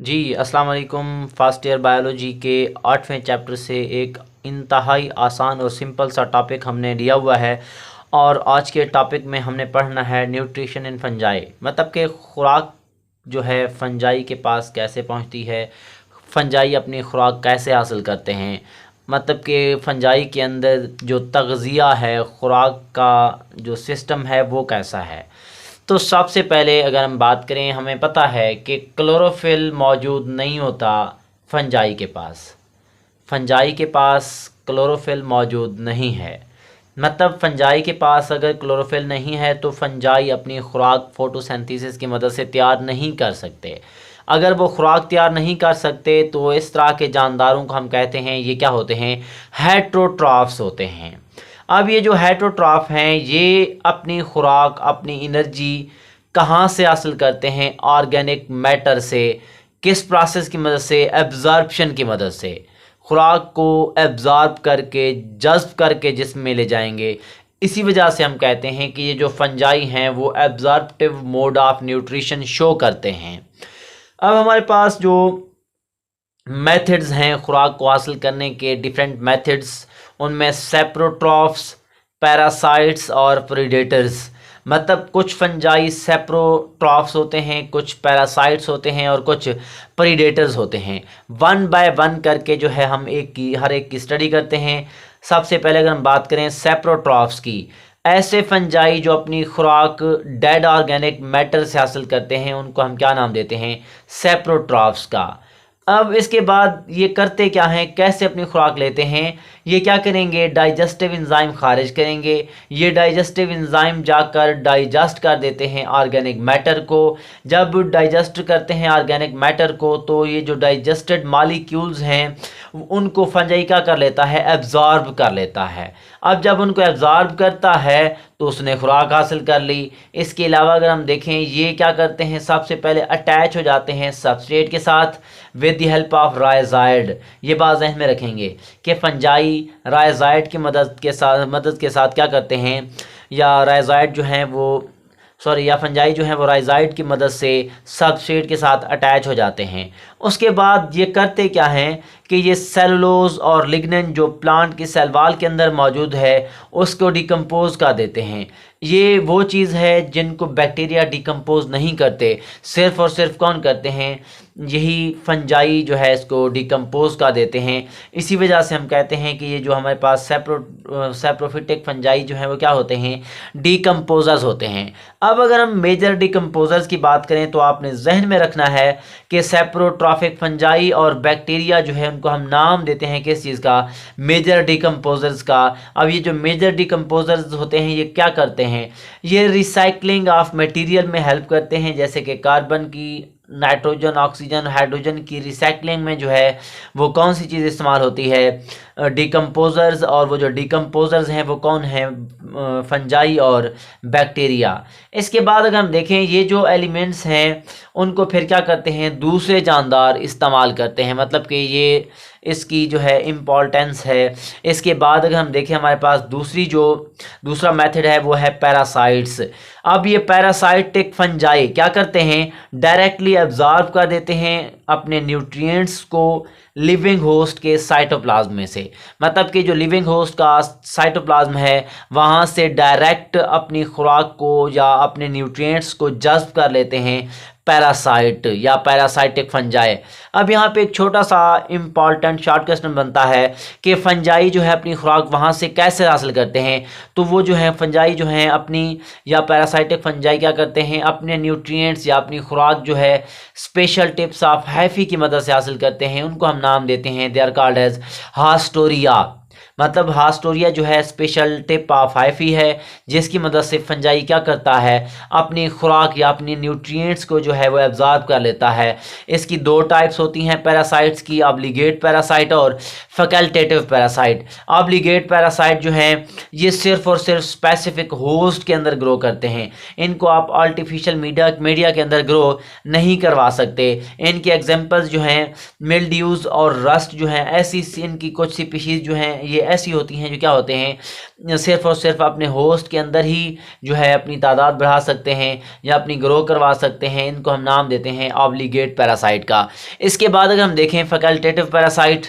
जी अस्सलाम वालेकुम। First year biology के 8वें चैप्टर से एक इंतहाई आसान और सिंपल सा टॉपिक हमने लिया हुआ है और आज के टॉपिक में हमने पढ़ना है न्यूट्रिशन इन फंजाई, मतलब कि खुराक जो है फंजाई के पास कैसे पहुंचती है, फंजाई अपनी खुराक कैसे हासिल करते हैं, मतलब कि फंजाई के अंदर जो तग़ज़िया है, खुराक का जो सिस्टम है वो कैसा है। तो सबसे पहले अगर हम बात करें, हमें पता है कि क्लोरोफिल मौजूद नहीं होता फंजाई के पास। फंजाई के पास क्लोरोफिल मौजूद नहीं है, मतलब फंजाई के पास अगर क्लोरोफिल नहीं है तो फंजाई अपनी खुराक फोटोसिंथेसिस की मदद से तैयार नहीं कर सकते। अगर वो खुराक तैयार नहीं कर सकते तो इस तरह के जानदारों को हम कहते हैं, ये क्या होते हैं, हेट्रोट्रॉफ्स होते हैं। अब ये जो हेट्रोट्रॉफ हैं ये अपनी खुराक, अपनी एनर्जी कहाँ से हासिल करते हैं? ऑर्गेनिक मैटर से। किस प्रोसेस की मदद से? एब्जॉर्प्शन की मदद से। खुराक को एब्जॉर्ब करके, जज्ब करके जिस्म में ले जाएंगे। इसी वजह से हम कहते हैं कि ये जो फंजाई हैं वो absorptive mode of nutrition show करते हैं। अब हमारे पास जो मेथड्स हैं खुराक को हासिल करने के, डिफरेंट मेथड्स, उनमें सेप्रोट्रॉफ्स, पैरासाइट्स और प्रीडेटर्स, मतलब कुछ फंजाई सेप्रोट्रॉफ्स होते हैं, कुछ पैरासाइट्स होते हैं और कुछ प्रीडेटर्स होते हैं। वन बाय वन करके जो है हम हर एक की स्टडी करते हैं। सबसे पहले अगर हम बात करें सेप्रोट्रॉफ्स की, ऐसे फंजाई जो अपनी खुराक डेड ऑर्गेनिक मैटर से हासिल करते हैं उनको हम क्या नाम देते हैं? सेप्रोट्रॉफ्स का। अब इसके बाद ये करते क्या हैं, कैसे अपनी खुराक लेते हैं? ये क्या करेंगे, डाइजेस्टिव एंजाइम खारिज करेंगे। ये डाइजेस्टिव एंजाइम जाकर डाइजेस्ट कर देते हैं ऑर्गेनिक मैटर को। जब डाइजेस्ट करते हैं ऑर्गेनिक मैटर को तो ये जो डाइजेस्टेड मॉलिक्यूल्स हैं उनको फंजाई क्या कर लेता है, एब्जॉर्ब कर लेता है। अब जब उनको एब्जॉर्ब करता है तो उसने खुराक हासिल कर ली। इसके अलावा अगर हम देखें, ये क्या करते हैं, सबसे पहले अटैच हो जाते हैं सबस्ट्रेट के साथ विद द हेल्प ऑफ राइजाइड। ये बात ज़हन में रखेंगे कि फंजाई राइजाइड की मदद के साथ क्या करते हैं, या राइजाइड जो हैं वो या फंजाई जो है वो राइजाइड की मदद से सबस्ट्रेट के साथ अटैच हो जाते हैं। उसके बाद ये करते क्या हैं कि ये सेलुलोज और लिग्निन जो प्लांट की सेल वॉल के अंदर मौजूद है उसको डिकम्पोज कर देते हैं। ये वो चीज़ है जिनको बैक्टीरिया डिकम्पोज नहीं करते, सिर्फ़ और सिर्फ कौन करते हैं, यही फंजाई जो है इसको डिकम्पोज कर देते हैं। इसी वजह से हम कहते हैं कि ये जो हमारे पास सेप्रोफिटिक फंजाई जो है वो क्या होते हैं, डिकम्पोजर्स होते हैं। अब अगर हम मेजर डिकम्पोजर्स की बात करें तो आपने जहन में रखना है कि सेप्रोट्रॉफिक फंजाई और बैक्टीरिया जो है उनको हम नाम देते हैं किस चीज़ का, मेजर डिकम्पोजर्स का। अब ये जो मेजर डिकम्पोजर्स होते हैं ये क्या करते हैं, ये रिसाइकलिंग ऑफ मटेरियल में हेल्प करते हैं, जैसे कि कार्बन की, नाइट्रोजन, ऑक्सीजन, हाइड्रोजन की रिसाइकलिंग में जो है वो कौन सी चीज़ इस्तेमाल होती है, डिकम्पोजर्स। और वो जो डिकम्पोजर्स हैं वो कौन हैं, फंजाई और बैक्टीरिया। इसके बाद अगर हम देखें, ये जो एलिमेंट्स हैं उनको फिर क्या करते हैं, दूसरे जानदार इस्तेमाल करते हैं, मतलब कि ये इसकी जो है इम्पोर्टेंस है। इसके बाद अगर हम देखें, हमारे पास दूसरा मेथड है वो है पैरासाइट्स। अब ये पैरासाइटिक फंजाई क्या करते हैं, डायरेक्टली एब्जॉर्ब कर देते हैं अपने न्यूट्रिएंट्स को लिविंग होस्ट के साइटोप्लाज्म में से, मतलब कि जो लिविंग होस्ट का साइटोप्लाज्म है वहाँ से डायरेक्ट अपनी खुराक को या अपने न्यूट्रिएंट्स को जज्ब कर लेते हैं पैरासाइट या पैरासाइटिक फंजाई। अब यहाँ पे एक छोटा सा इम्पॉर्टेंट शॉर्ट क्वेश्चन बनता है कि फंजाई जो है अपनी खुराक वहाँ से कैसे हासिल करते हैं। तो वो जो है फंजाई जो है अपनी, या पैरासाइटिक फंजाई क्या करते हैं, अपने न्यूट्रिएंट्स या अपनी खुराक जो है स्पेशल टिप्स ऑफ हैफी की मदद से हासिल करते हैं। उनको हम नाम देते हैं, दे आर कॉल्ड एज हास्टोरिया। मतलब हास्टोरिया जो है स्पेशल टिप ऑफ हाइफी है जिसकी मदद से फंजाई क्या करता है, अपनी खुराक या अपनी न्यूट्रिएंट्स को जो है वो एब्जॉर्ब कर लेता है। इसकी दो टाइप्स होती हैं पैरासाइट्स की, ऑब्लिगेट पैरासाइट और फैकल्टेटिव पैरासाइट। ऑब्लिगेट पैरासाइट जो हैं ये सिर्फ और सिर्फ स्पेसिफिक होस्ट के अंदर ग्रो करते हैं, इनको आप आर्टिफिशियल मीडिया के अंदर ग्रो नहीं करवा सकते। इनके एग्जांपल्स जो हैं मिल्ड्यूज और रस्ट जो हैं, ऐसी इनकी कुछ स्पीशीज जो हैं ये ऐसी होती हैं जो क्या होते हैं, सिर्फ और सिर्फ अपने होस्ट के अंदर ही जो है अपनी तादाद बढ़ा सकते हैं या अपनी ग्रो करवा सकते हैं। इनको हम नाम देते हैं ऑब्लिगेट पैरासाइट का। इसके बाद अगर हम देखें फैकल्टेटिव पैरासाइट,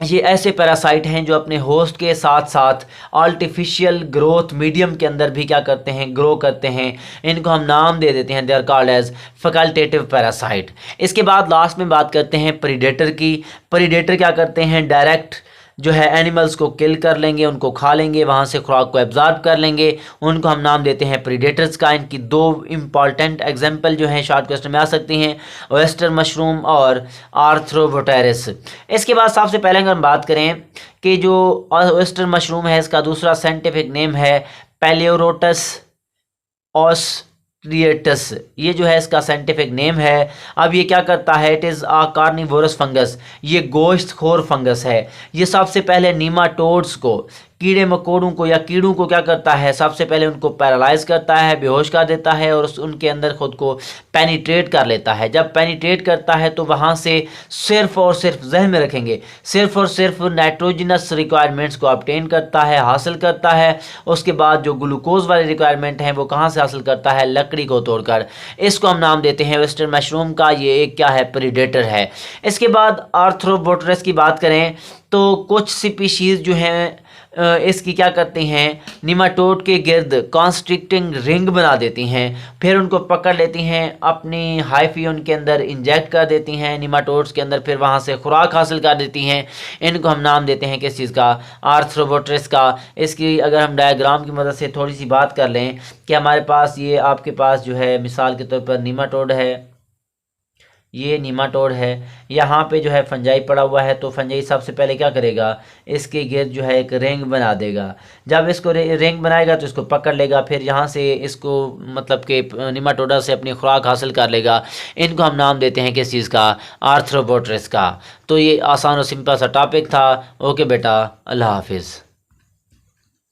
ये ऐसे पैरासाइट हैं जो अपने होस्ट के साथ साथ आर्टिफिशियल ग्रोथ मीडियम के अंदर भी क्या करते हैं, ग्रो करते हैं। इनको हम नाम दे देते हैं, they are called as facultative parasite. इसके बाद लास्ट में बात करते हैं प्रीडेटर की। प्रीडेटर क्या करते हैं, डायरेक्ट जो है एनिमल्स को किल कर लेंगे, उनको खा लेंगे, वहाँ से खुराक को एब्जॉर्ब कर लेंगे। उनको हम नाम देते हैं प्रीडेटर्स का। इनकी दो इम्पॉर्टेंट एग्जांपल जो हैं शॉर्ट क्वेश्चन में आ सकती हैं, ओएस्टर मशरूम और आर्थ्रोबोटेरिस। इसके बाद सबसे पहले अगर हम बात करें कि जो ओएस्टर मशरूम है, इसका दूसरा साइंटिफिक नेम है पैलियोरोटस ऑस्ट्रिएटस। ये जो है इसका साइंटिफिक नेम है। अब ये क्या करता है, it is a carnivorous fungus, ये गोश्तखोर फंगस है। ये सबसे पहले नीमाटोड्स को, कीड़े मकोड़ों को या कीड़ों को क्या करता है, सबसे पहले उनको पैरालाइज करता है, बेहोश कर देता है और उनके अंदर खुद को पेनिट्रेट कर लेता है। जब पेनिट्रेट करता है तो वहाँ से सिर्फ और सिर्फ, जहन में रखेंगे, सिर्फ और सिर्फ नाइट्रोजनस रिक्वायरमेंट्स को ऑब्टेन करता है, हासिल करता है। उसके बाद जो ग्लूकोज वाले रिक्वायरमेंट हैं वो कहाँ से हासिल करता है, लकड़ी को तोड़कर। इसको हम नाम देते हैं वेस्टर्न मशरूम का। ये एक क्या है, प्रीडेटर है। इसके बाद आर्थ्रोबोटेरिस की बात करें तो कुछ स्पीशीज़ जो हैं इसकी क्या करती हैं, निमाटोड के गिर्द कॉन्स्ट्रिक्टिंग रिंग बना देती हैं, फिर उनको पकड़ लेती हैं, अपनी हाइफी उनके अंदर इंजेक्ट कर देती हैं निमाटोड्स के अंदर, फिर वहाँ से खुराक हासिल कर देती हैं। इनको हम नाम देते हैं किस चीज़ का, आर्थ्रोबोटेरिस का। इसकी अगर हम डायग्राम की मदद से थोड़ी सी बात कर लें कि हमारे पास ये आपके पास जो है मिसाल के तौर पर निमाटोड है, ये नीमाटोड है, यहाँ पे जो है फंजाई पड़ा हुआ है। तो फंजाई सबसे पहले क्या करेगा, इसके गिर्द जो है एक रिंग बना देगा। जब इसको रिंग बनाएगा तो इसको पकड़ लेगा, फिर यहाँ से इसको मतलब कि नीमाटोडा से अपनी खुराक हासिल कर लेगा। इनको हम नाम देते हैं किस चीज़ का, आर्थ्रोबोटेरिस का। तो ये आसान और सिंपल सा टॉपिक था। ओके बेटा, अल्लाह हाफिज़।